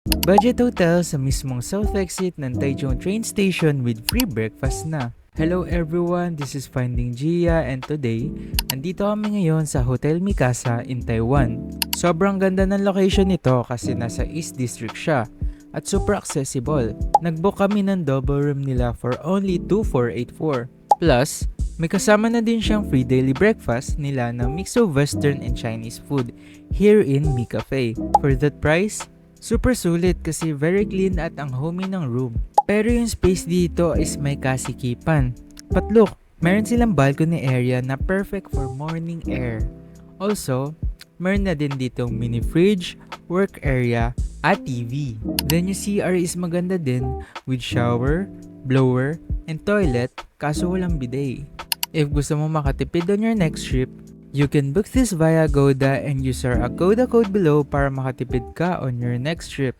Budget hotel sa mismong south exit ng Taichung train station with free breakfast na. Hello everyone, this is Finding Gia and today, andito kami ngayon sa Hotel Mikasa in Taiwan. Sobrang ganda ng location nito kasi nasa East District siya at super accessible. Nagbook kami ng double room nila for only 2,484. Plus, may kasama na din siyang free daily breakfast nila ng mix of Western and Chinese food here in Mi Cafe. For that price, super sulit kasi very clean at ang homey ng room. Pero yung space dito is may kasikipan. But look, meron silang balcony area na perfect for morning air. Also, meron na din ditong mini fridge, work area, at TV. Then yung CR is maganda din with shower, blower, and toilet kaso walang bidet. If gusto mo makatipid on your next trip, you can book this via Agoda and use our Agoda code below para makatipid ka on your next trip.